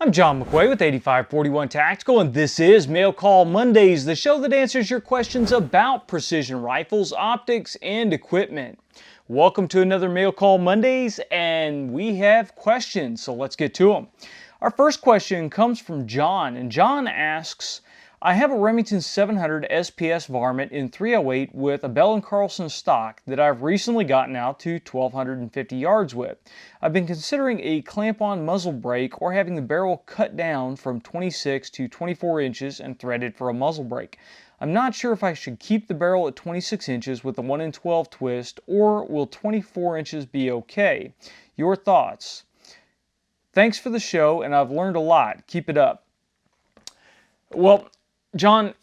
I'm John McQuay with 8541 Tactical, and this is Mail Call Mondays, the show that answers your questions about precision rifles, optics, and equipment. Welcome to another Mail Call Mondays, and we have questions, so let's get to them. Our first question comes from John, and John asks, I have a Remington 700 SPS varmint in 308 with a Bell & Carlson stock that I've recently gotten out to 1,250 yards with. I've been considering a clamp-on muzzle brake or having the barrel cut down from 26 to 24 inches and threaded for a muzzle brake. I'm not sure if I should keep the barrel at 26 inches with a 1 in 12 twist, or will 24 inches be okay? Your thoughts? Thanks for the show, and I've learned a lot. Keep it up. Well, John,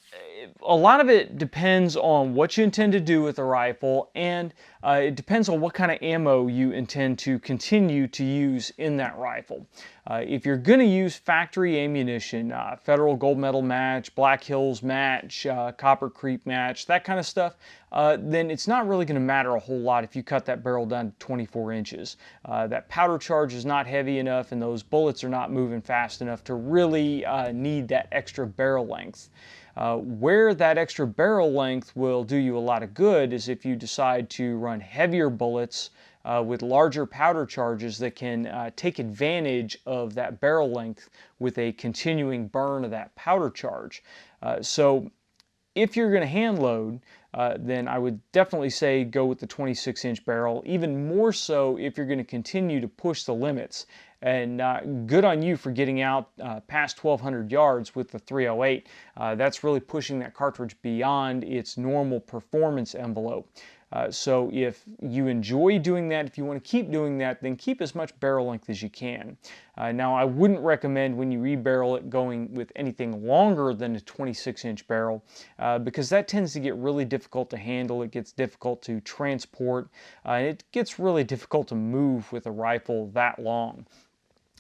a lot of it depends on what you intend to do with the rifle, and it depends on what kind of ammo you intend to continue to use in that rifle. If you're going to use factory ammunition, Federal Gold Medal match, Black Hills match, Copper Creek match, that kind of stuff, then it's not really going to matter a whole lot if you cut that barrel down to 24 inches. That powder charge is not heavy enough, and those bullets are not moving fast enough to really need that extra barrel length. Where that extra barrel length will do you a lot of good is if you decide to run heavier bullets with larger powder charges that can take advantage of that barrel length with a continuing burn of that powder charge. So if you're going to hand load, then I would definitely say go with the 26-inch barrel, even more so if you're going to continue to push the limits. And good on you for getting out past 1,200 yards with the 308. That's really pushing that cartridge beyond its normal performance envelope. So if you enjoy doing that, if you want to keep doing that, then keep as much barrel length as you can. Now, I wouldn't recommend when you rebarrel it going with anything longer than a 26-inch barrel because that tends to get really difficult to handle. It gets difficult to transport. It gets really difficult to move with a rifle that long.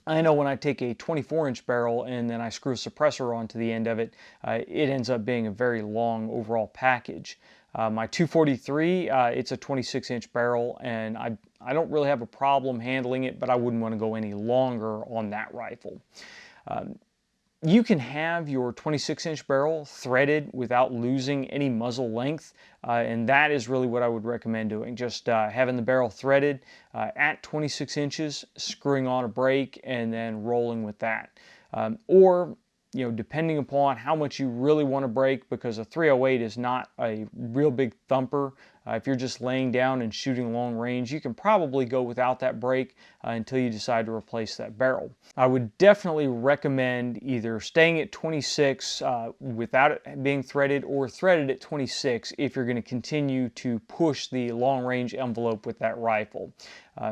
I know when I take a 24-inch barrel and then I screw a suppressor onto the end of it, it ends up being a very long overall package. My 243, it's a 26-inch barrel, and I don't really have a problem handling it, but I wouldn't want to go any longer on that rifle. You can have your 26-inch barrel threaded without losing any muzzle length, and that is really what I would recommend doing. Just having the barrel threaded at 26 inches, screwing on a brake, and then rolling with that. Or, you know, depending upon how much you really want to brake, because a 308 is not a real big thumper. If you're just laying down and shooting long range, you can probably go without that brake until you decide to replace that barrel. I would definitely recommend either staying at 26 without it being threaded, or threaded at 26 if you're going to continue to push the long range envelope with that rifle.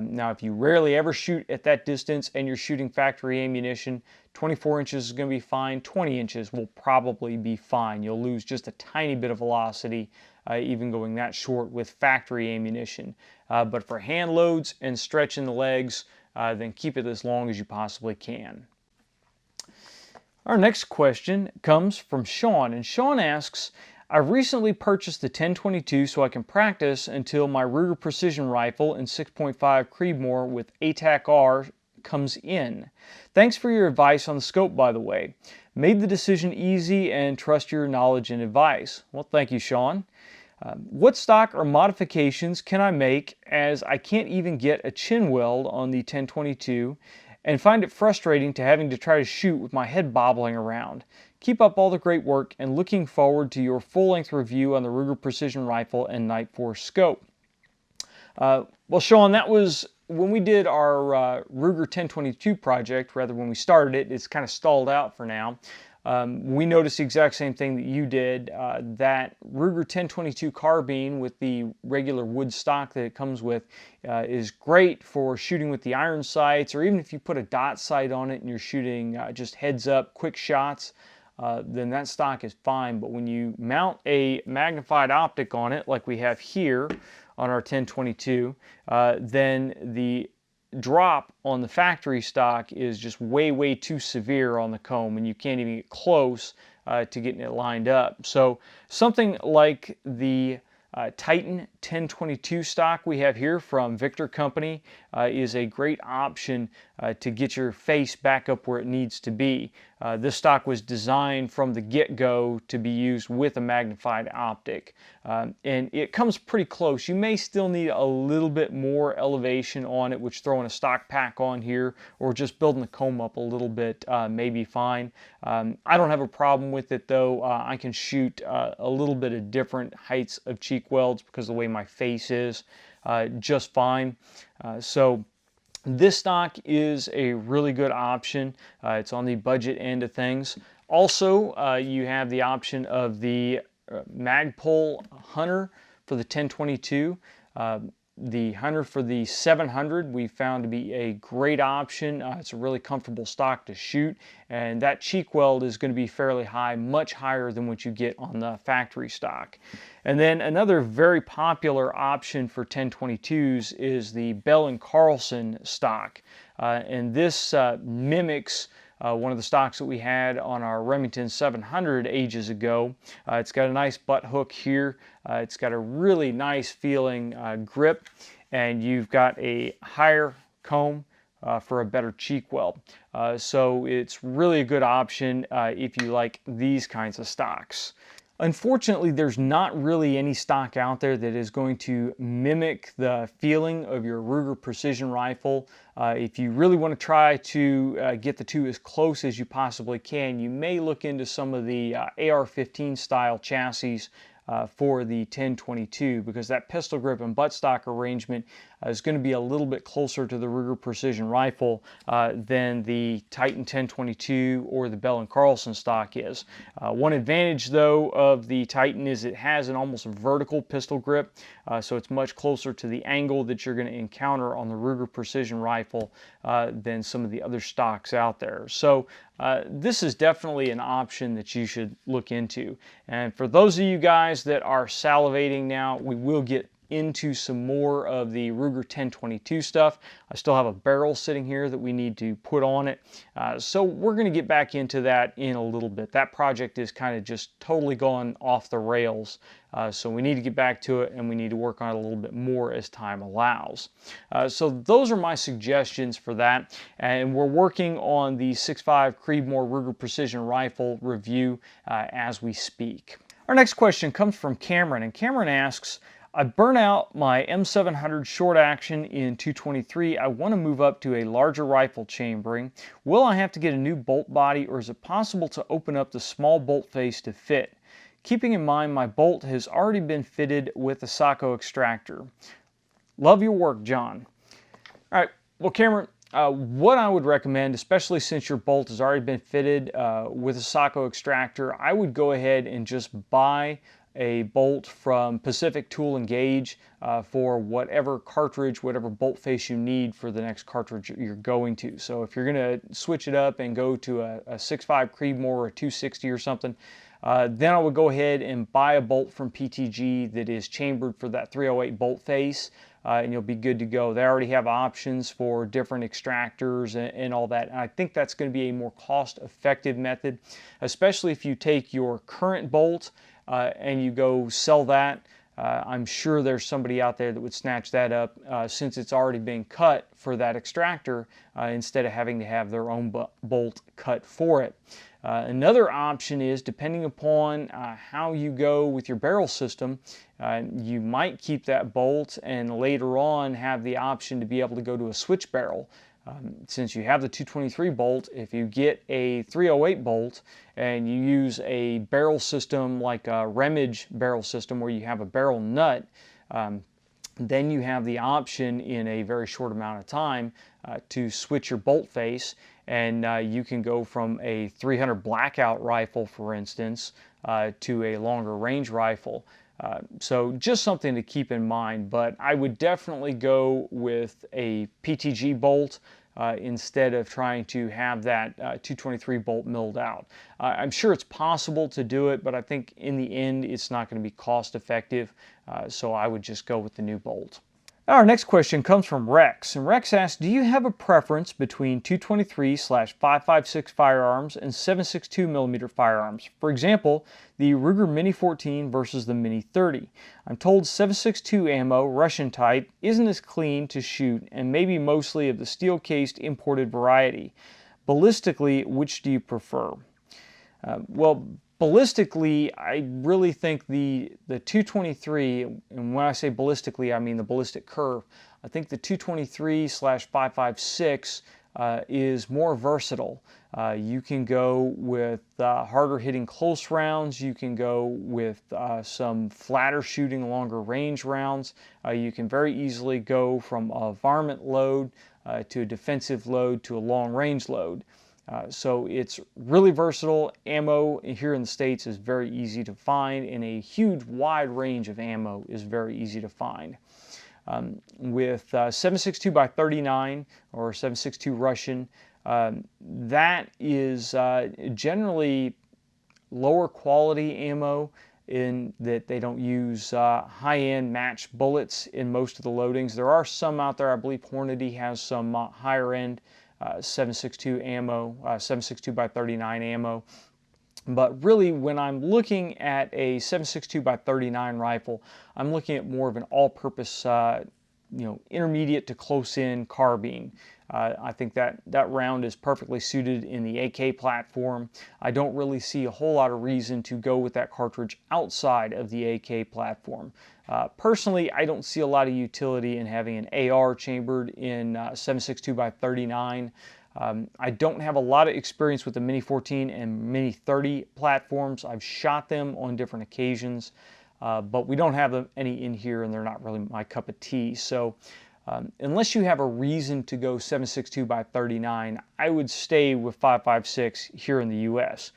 Now, if you rarely ever shoot at that distance and you're shooting factory ammunition, 24 inches is going to be fine. 20 inches will probably be fine. You'll lose just a tiny bit of velocity even going that short with factory ammunition. But for hand loads and stretching the legs, then keep it as long as you possibly can. Our next question comes from Sean, and Sean asks, I've recently purchased the 1022 so I can practice until my Ruger Precision Rifle in 6.5 Creedmoor with ATAC-R comes in. Thanks for your advice on the scope, by the way. Made the decision easy and trust your knowledge and advice. Well, thank you, Sean. What stock or modifications can I make, as I can't even get a chin weld on the 1022 and find it frustrating to having to try to shoot with my head bobbling around? Keep up all the great work, and looking forward to your full-length review on the Ruger Precision Rifle and Night Force scope. Well, Sean, that was when we did our Ruger 1022 project. Rather, when we started it, it's kind of stalled out for now. We noticed the exact same thing that you did. That Ruger 1022 carbine with the regular wood stock that it comes with is great for shooting with the iron sights, or even if you put a dot sight on it and you're shooting just heads up quick shots, then that stock is fine. But when you mount a magnified optic on it like we have here on our 1022, then the drop on the factory stock is just way too severe on the comb, and you can't even get close to getting it lined up. So something like the Titan 1022 stock we have here from Victor Company is a great option to get your face back up where it needs to be. This stock was designed from the get-go to be used with a magnified optic, and it comes pretty close. You may still need a little bit more elevation on it, which throwing a stock pack on here or just building the comb up a little bit may be fine. I don't have a problem with it though. I can shoot a little bit of different heights of cheek welds because of the way my face is just fine. So this stock is a really good option. It's on the budget end of things. Also, you have the option of the Magpul Hunter for the 1022. The Hunter for the 700 we found to be a great option. It's a really comfortable stock to shoot, and that cheek weld is going to be fairly high, much higher than what you get on the factory stock. And then another very popular option for 1022s is the Bell & Carlson stock, and this mimics one of the stocks that we had on our Remington 700 ages ago. It's got a nice butt hook here. It's got a really nice feeling grip, and you've got a higher comb for a better cheek weld. So it's really a good option if you like these kinds of stocks. Unfortunately, there's not really any stock out there that is going to mimic the feeling of your Ruger Precision rifle. If you really want to try to get the two as close as you possibly can, you may look into some of the AR-15 style chassis for the 1022, because that pistol grip and buttstock arrangement is going to be a little bit closer to the Ruger Precision rifle than the Titan 1022 or the Bell & Carlson stock is. One advantage though of the Titan is it has an almost vertical pistol grip, so it's much closer to the angle that you're going to encounter on the Ruger Precision rifle than some of the other stocks out there. So this is definitely an option that you should look into. And for those of you guys that are salivating now, we will get into some more of the Ruger 1022 stuff. I still have a barrel sitting here that we need to put on it. So we're going to get back into that in a little bit. That project is kind of just totally gone off the rails. So we need to get back to it, and we need to work on it a little bit more as time allows. So those are my suggestions for that. And we're working on the 6.5 Creedmoor Ruger Precision Rifle review as we speak. Our next question comes from Cameron, and Cameron asks, I burn out my M700 short action in 223. I want to move up to a larger rifle chambering. Will I have to get a new bolt body, or is it possible to open up the small bolt face to fit? Keeping in mind my bolt has already been fitted with a Sacco extractor. Love your work, John. All right, well, Cameron, what I would recommend, especially since your bolt has already been fitted with a Sacco extractor, I would go ahead and just buy a bolt from Pacific Tool and Gauge for whatever cartridge, whatever bolt face you need for the next cartridge you're going to. So if you're going to switch it up and go to a 6.5 Creedmoor or a 260 or something, then I would go ahead and buy a bolt from PTG that is chambered for that 308 bolt face, and you'll be good to go. They already have options for different extractors and all that, and I think that's going to be a more cost-effective method, especially if you take your current bolt and you go sell that. I'm sure there's somebody out there that would snatch that up since it's already been cut for that extractor instead of having to have their own bolt cut for it. Another option is, depending upon how you go with your barrel system, you might keep that bolt and later on have the option to be able to go to a switch barrel. Since you have the 223 bolt, if you get a 308 bolt and you use a barrel system like a Remage barrel system where you have a barrel nut, then you have the option in a very short amount of time to switch your bolt face, and you can go from a 300 blackout rifle, for instance, to a longer range rifle. So just something to keep in mind, but I would definitely go with a PTG bolt instead of trying to have that 223 bolt milled out. I'm sure it's possible to do it, but I think in the end it's not going to be cost effective, so I would just go with the new bolt. Our next question comes from Rex, and Rex asks, do you have a preference between 223/5.56 firearms and 7.62mm firearms? For example, the Ruger Mini 14 versus the Mini 30. I'm told 7.62 ammo, Russian type, isn't as clean to shoot and maybe mostly of the steel-cased imported variety. Ballistically, which do you prefer? Well, ballistically, I really think the 223, and when I say ballistically, I mean the ballistic curve. I think the 223/5.56 is more versatile. You can go with harder hitting close rounds. You can go with some flatter shooting, longer range rounds. You can very easily go from a varmint load to a defensive load to a long range load. So it's really versatile. Ammo here in the States is very easy to find, and a huge wide range of ammo is very easy to find. With 7.62x39 or 7.62 Russian, that is generally lower quality ammo in that they don't use high-end matched bullets in most of the loadings. There are some out there. I believe Hornady has some higher-end 7.62 ammo, 7.62x39 ammo. But really, when I'm looking at a 7.62x39 rifle, I'm looking at more of an all-purpose, intermediate to close-in carbine. I think that round is perfectly suited in the AK platform. I don't really see a whole lot of reason to go with that cartridge outside of the AK platform. Personally, I don't see a lot of utility in having an AR chambered in 7.62x39. I don't have a lot of experience with the Mini 14 and Mini 30 platforms. I've shot them on different occasions, but we don't have any in here, and they're not really my cup of tea. So unless you have a reason to go 7.62x39, I would stay with 5.56 here in the U.S.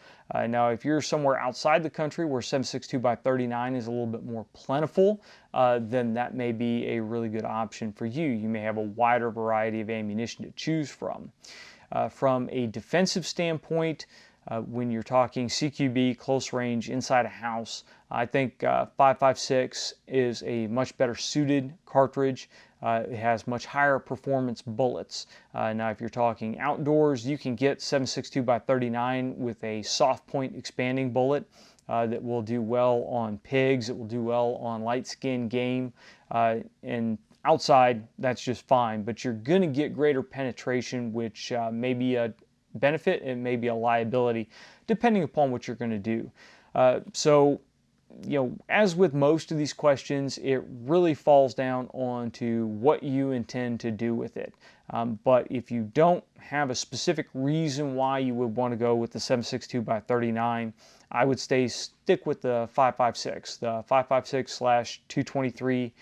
Now, if you're somewhere outside the country where 7.62x39 is a little bit more plentiful, then that may be a really good option for you. You may have a wider variety of ammunition to choose from. From a defensive standpoint, when you're talking CQB, close range, inside a house, I think 5.56 is a much better suited cartridge. It has much higher performance bullets. Now, if you're talking outdoors, you can get 7.62x39 with a soft point expanding bullet that will do well on pigs. It will do well on light skinned game. And outside, that's just fine. But you're going to get greater penetration, which may be a benefit and may be a liability, depending upon what you're going to do. As with most of these questions, it really falls down onto what you intend to do with it. But if you don't have a specific reason why you would want to go with the 7.62x39, I would stick with the 5.56. The 5.56/223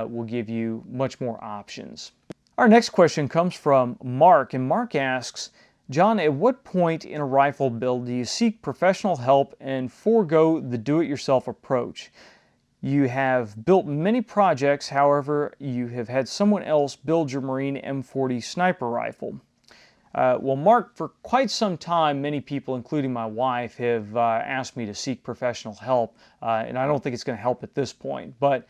will give you much more options. Our next question comes from Mark, and Mark asks, John, at what point in a rifle build do you seek professional help and forego the do-it-yourself approach? You have built many projects, however, you have had someone else build your Marine M40 sniper rifle. Well, Mark, for quite some time, many people, including my wife, have asked me to seek professional help, and I don't think it's going to help at this point. But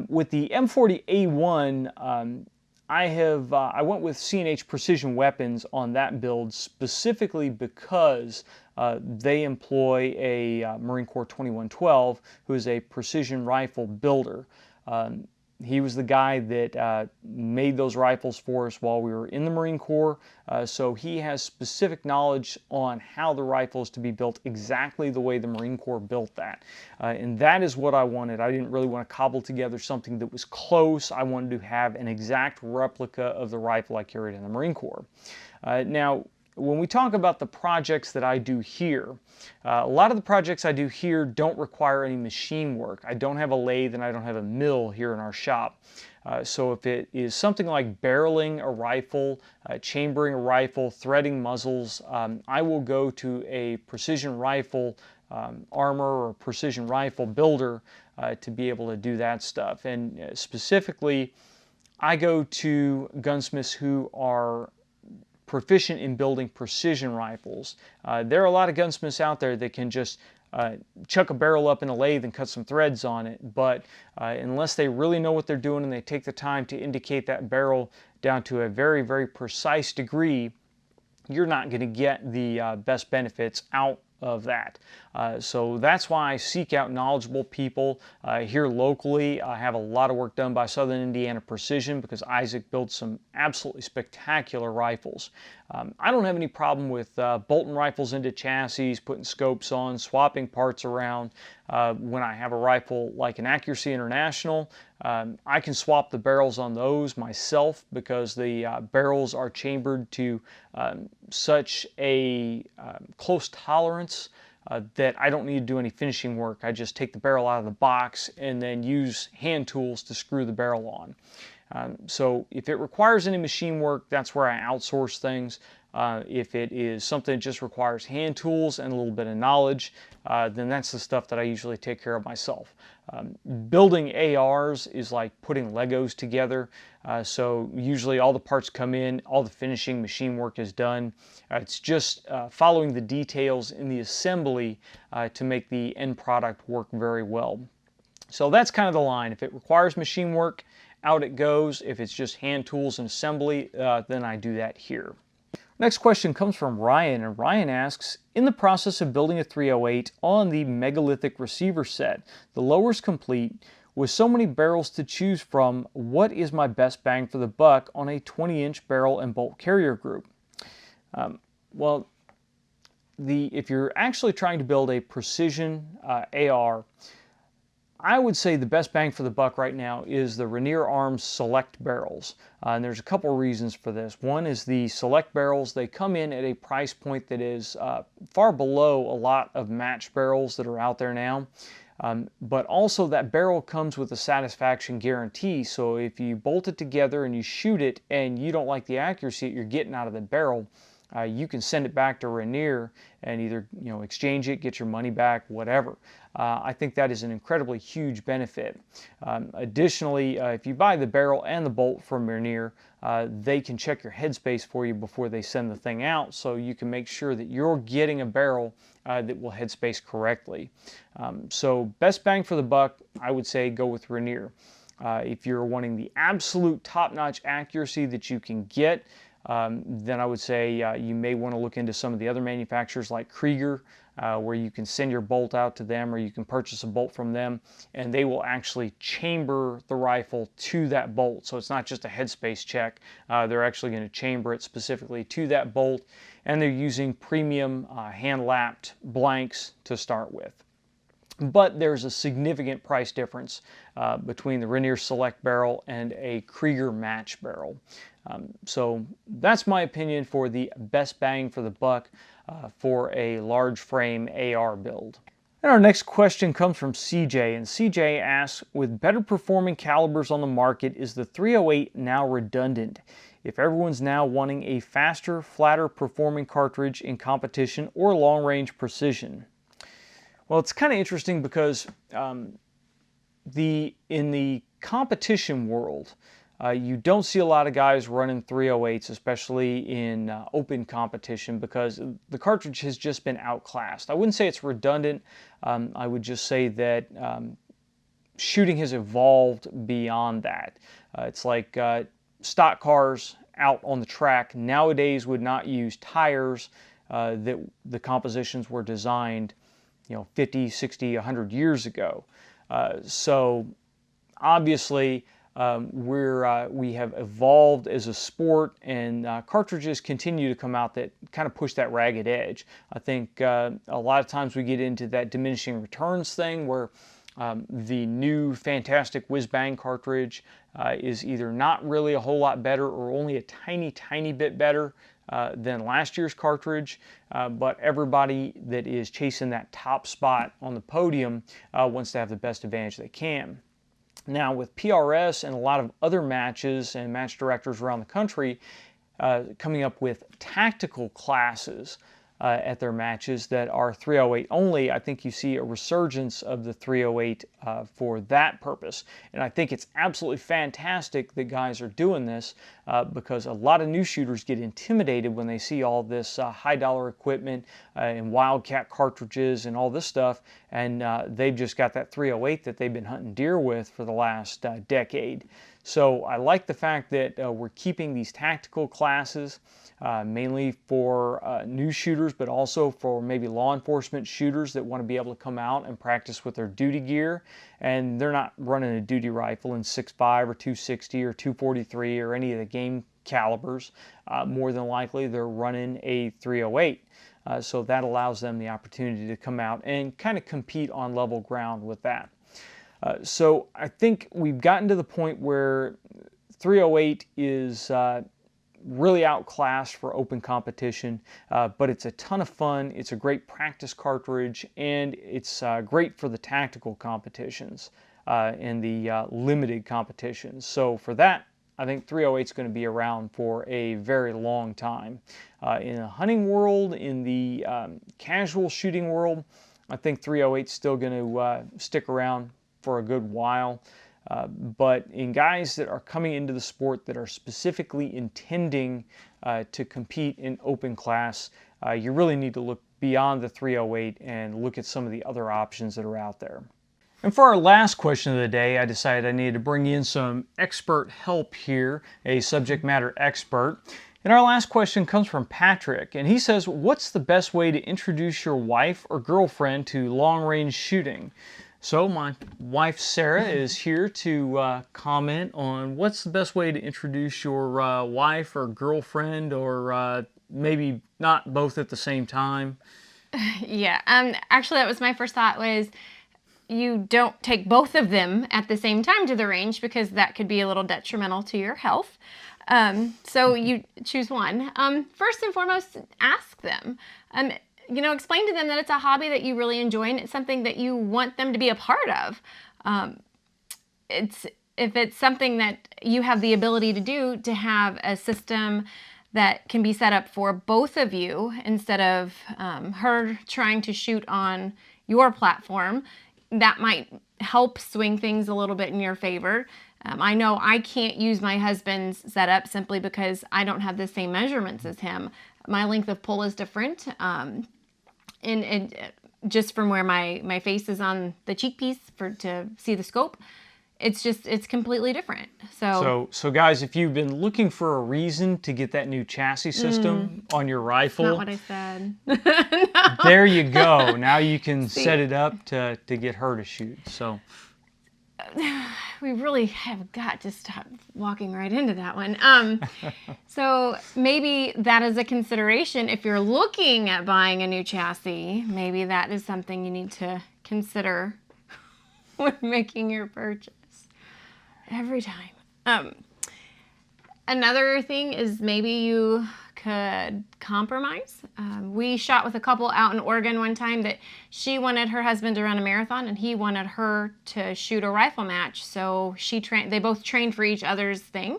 with the M40A1, I went with C&H Precision Weapons on that build specifically because they employ a Marine Corps 2112 who is a precision rifle builder. He was the guy that made those rifles for us while we were in the Marine Corps, so he has specific knowledge on how the rifle is to be built exactly the way the Marine Corps built that. And that is what I wanted. I didn't really want to cobble together something that was close. I wanted to have an exact replica of the rifle I carried in the Marine Corps. Now, when we talk about the projects that I do here, a lot of the projects I do here don't require any machine work. I don't have a lathe and I don't have a mill here in our shop. So if it is something like barreling a rifle, chambering a rifle, threading muzzles, I will go to a precision rifle armor or precision rifle builder to be able to do that stuff. And specifically, I go to gunsmiths who are proficient in building precision rifles. There are a lot of gunsmiths out there that can just chuck a barrel up in a lathe and cut some threads on it, but unless they really know what they're doing and they take the time to indicate that barrel down to a very, very precise degree, you're not going to get the best benefits out of that. So that's why I seek out knowledgeable people here locally. I have a lot of work done by Southern Indiana Precision because Isaac builds some absolutely spectacular rifles. I don't have any problem with bolting rifles into chassis, putting scopes on, swapping parts around. When I have a rifle like an Accuracy International, I can swap the barrels on those myself because the barrels are chambered to such a close tolerance that I don't need to do any finishing work. I just take the barrel out of the box and then use hand tools to screw the barrel on. So if it requires any machine work, that's where I outsource things. If it is something that just requires hand tools and a little bit of knowledge, then that's the stuff that I usually take care of myself. Building ARs is like putting Legos together. So usually all the parts come in, all the finishing machine work is done. It's just following the details in the assembly to make the end product work very well. So that's kind of the line. If it requires machine work, out it goes. If it's just hand tools and assembly, then I do that here. Next question comes from Ryan, and Ryan asks, in the process of building a 308 on the megalithic receiver set, the lower's complete, with so many barrels to choose from, what is my best bang for the buck on a 20-inch barrel and bolt carrier group? Well, if you're actually trying to build a precision AR, I would say the best bang for the buck right now is the Rainier Arms Select barrels. And there's a couple reasons for this. One is the Select barrels, they come in at a price point that is far below a lot of match barrels that are out there now. But also that barrel comes with a satisfaction guarantee. So if you bolt it together and you shoot it and you don't like the accuracy that you're getting out of the barrel, you can send it back to Rainier and either exchange it, get your money back, whatever. I think that is an incredibly huge benefit. Additionally, if you buy the barrel and the bolt from Rainier, they can check your headspace for you before they send the thing out, so you can make sure that you're getting a barrel that will headspace correctly. So best bang for the buck, I would say go with Rainier. If you're wanting the absolute top-notch accuracy that you can get, then I would say you may want to look into some of the other manufacturers like Krieger, where you can send your bolt out to them or you can purchase a bolt from them and they will actually chamber the rifle to that bolt. So it's not just a headspace check, they're actually going to chamber it specifically to that bolt, and they're using premium hand-lapped blanks to start with. But there's a significant price difference between the Rainier Select barrel and a Krieger match barrel. So that's my opinion for the best bang for the buck for a large frame AR build. And our next question comes from CJ, and CJ asks, with better performing calibers on the market, is the 308 now redundant? If everyone's now wanting a faster, flatter performing cartridge in competition or long-range precision? Well, it's kind of interesting because in the competition world, you don't see a lot of guys running 308s, especially in open competition, because the cartridge has just been outclassed. I wouldn't say it's redundant. I would just say that shooting has evolved beyond that. It's like stock cars out on the track nowadays would not use tires that the compositions were designed 50, 60, 100 years ago. So obviously we have evolved as a sport, and cartridges continue to come out that kind of push that ragged edge. I think a lot of times we get into that diminishing returns thing where the new fantastic whiz-bang cartridge is either not really a whole lot better or only a tiny bit better than last year's cartridge, but everybody that is chasing that top spot on the podium wants to have the best advantage they can. Now with PRS and a lot of other matches and match directors around the country coming up with tactical classes, at their matches that are 308 only. I think you see a resurgence of the 308 for that purpose. And I think it's absolutely fantastic that guys are doing this because a lot of new shooters get intimidated when they see all this high dollar equipment and Wildcat cartridges and all this stuff, and they've just got that 308 that they've been hunting deer with for the last decade. So I like the fact that we're keeping these tactical classes mainly for new shooters, but also for maybe law enforcement shooters that want to be able to come out and practice with their duty gear, and they're not running a duty rifle in 6.5 or 260 or 243 or any of the game calibers. More than likely they're running a 308. So that allows them the opportunity to come out and kind of compete on level ground with that. So I think we've gotten to the point where 308 is really outclassed for open competition, but it's a ton of fun. It's a great practice cartridge, and it's great for the tactical competitions and the limited competitions. So for that, I think 308 is going to be around for a very long time. In the hunting world, in the casual shooting world, I think 308 is still going to stick around for a good while. But in guys that are coming into the sport that are specifically intending to compete in open class, you really need to look beyond the 308 and look at some of the other options that are out there. And for our last question of the day, I decided I needed to bring in some expert help here, a subject matter expert. And our last question comes from Patrick, and he says, what's the best way to introduce your wife or girlfriend to long-range shooting? So my wife Sarah is here to comment on what's the best way to introduce your wife or girlfriend, or maybe not both at the same time. Yeah, actually that was my first thought, was you don't take both of them at the same time to the range because that could be a little detrimental to your health. So you choose one. First and foremost, ask them. Explain to them that it's a hobby that you really enjoy and it's something that you want them to be a part of. If it's something that you have the ability to do, to have a system that can be set up for both of you instead of her trying to shoot on your platform, that might help swing things a little bit in your favor. I know I can't use my husband's setup simply because I don't have the same measurements as him. My length of pull is different. And just from where my face is on the cheek piece to see the scope, it's completely different. So guys, if you've been looking for a reason to get that new chassis system on your rifle, not what I said. No. There you go. Now you can set it up to get her to shoot. So we really have got to stop walking right into that one. So maybe that is a consideration. If you're looking at buying a new chassis, maybe that is something you need to consider when making your purchase every time. Another thing is maybe you could compromise. We shot with a couple out in Oregon one time that she wanted her husband to run a marathon and he wanted her to shoot a rifle match. So they both trained for each other's thing,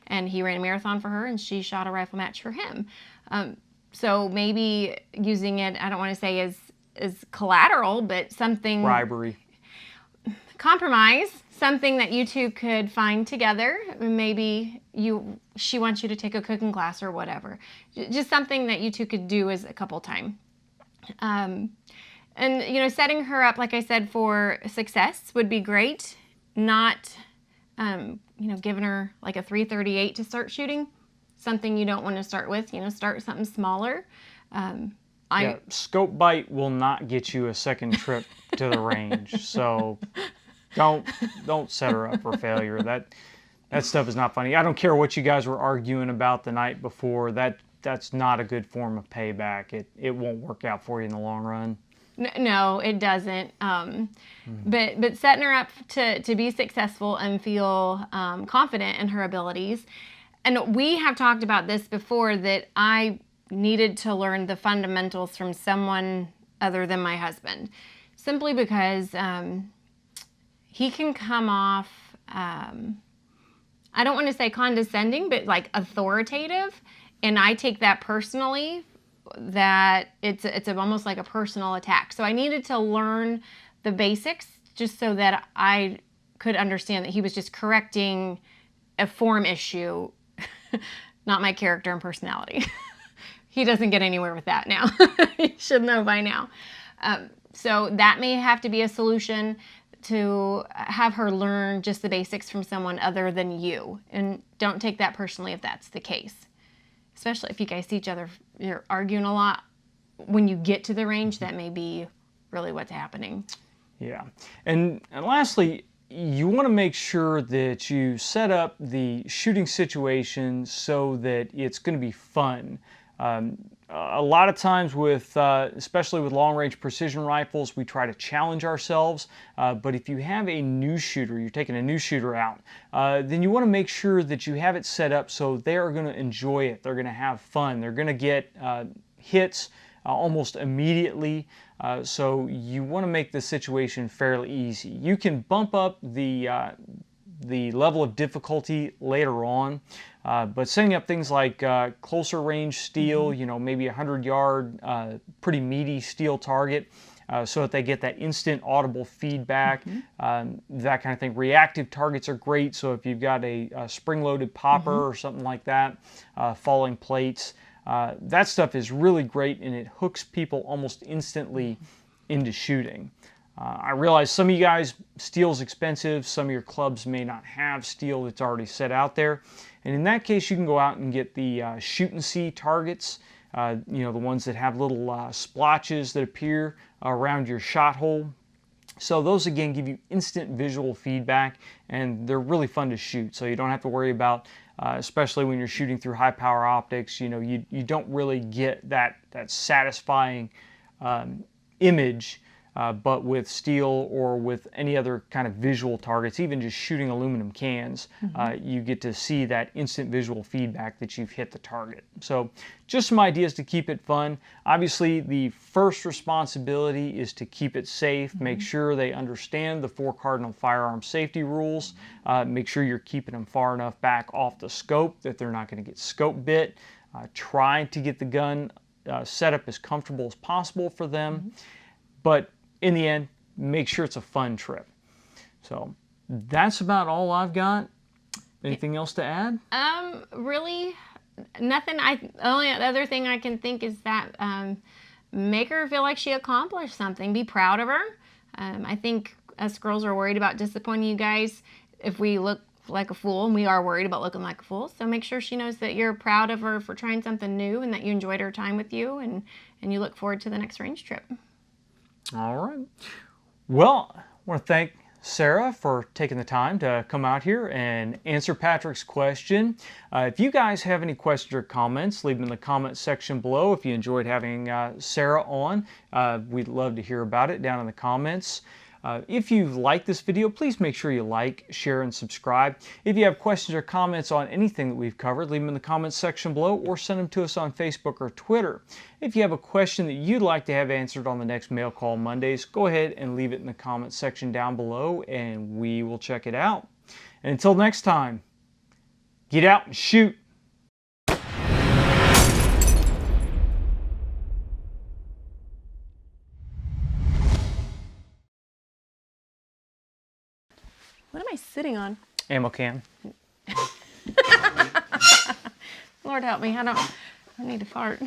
and he ran a marathon for her and she shot a rifle match for him. So maybe using it, I don't want to say as collateral, but something... bribery. Compromise, something that you two could find together. Maybe she wants you to take a cooking class or whatever. Just something that you two could do as a couple time. And setting her up, like I said, for success would be great. Not, giving her like a 338 to start shooting. Something you don't want to start with. Start something smaller. Scope bite will not get you a second trip to the range. So don't set her up for failure. That stuff is not funny. I don't care what you guys were arguing about the night before. That's not a good form of payback. It won't work out for you in the long run. No, it doesn't. But setting her up to be successful and feel confident in her abilities. And we have talked about this before, that I needed to learn the fundamentals from someone other than my husband, simply because he can come off, I don't want to say condescending, but like authoritative, and I take that personally that it's almost like a personal attack. So I needed to learn the basics just so that I could understand that he was just correcting a form issue, not my character and personality. He doesn't get anywhere with that now. You should know by now. So that may have to be a solution, to have her learn just the basics from someone other than you. And don't take that personally if that's the case. Especially if you guys see each other, you're arguing a lot. When you get to the range, that may be really what's happening. Yeah. And lastly, you want to make sure that you set up the shooting situation so that it's going to be fun. A lot of times especially with long-range precision rifles, we try to challenge ourselves, but if you have a new shooter, you're taking a new shooter out, then you want to make sure that you have it set up so they are going to enjoy it, they're going to have fun, they're going to get hits almost immediately, so you want to make the situation fairly easy. You can bump up the level of difficulty later on, but setting up things like closer range steel, maybe 100-yard, pretty meaty steel target, so that they get that instant audible feedback, that kind of thing. Reactive targets are great, so if you've got a spring-loaded popper or something like that, falling plates, that stuff is really great, and it hooks people almost instantly into shooting. I realize some of you guys, steel's expensive. Some of your clubs may not have steel that's already set out there. And in that case, you can go out and get the shoot and see targets, the ones that have little splotches that appear around your shot hole. So those, again, give you instant visual feedback, and they're really fun to shoot. So you don't have to worry about, especially when you're shooting through high power optics, you don't really get that satisfying image. But with steel or with any other kind of visual targets, even just shooting aluminum cans, you get to see that instant visual feedback that you've hit the target. So just some ideas to keep it fun. Obviously, the first responsibility is to keep it safe. Make sure they understand the 4 cardinal firearm safety rules. Make sure you're keeping them far enough back off the scope that they're not going to get scope bit. Try to get the gun set up as comfortable as possible for them. But in the end, make sure it's a fun trip. So that's about all I've got. Anything else to add? Really, nothing. The only other thing I can think is that make her feel like she accomplished something. Be proud of her. I think us girls are worried about disappointing you guys if we look like a fool, and we are worried about looking like a fool. So make sure she knows that you're proud of her for trying something new, and that you enjoyed her time with you, and you look forward to the next range trip. All right. Well, I want to thank Sarah for taking the time to come out here and answer Patrick's question. If you guys have any questions or comments, leave them in the comment section below. If you enjoyed having Sarah on, we'd love to hear about it down in the comments. If you like this video, please make sure you like, share, and subscribe. If you have questions or comments on anything that we've covered, leave them in the comments section below or send them to us on Facebook or Twitter. If you have a question that you'd like to have answered on the next Mail Call Mondays, go ahead and leave it in the comments section down below and we will check it out. And until next time, get out and shoot. What am I sitting on? Ammo can. Lord help me, I need to fart.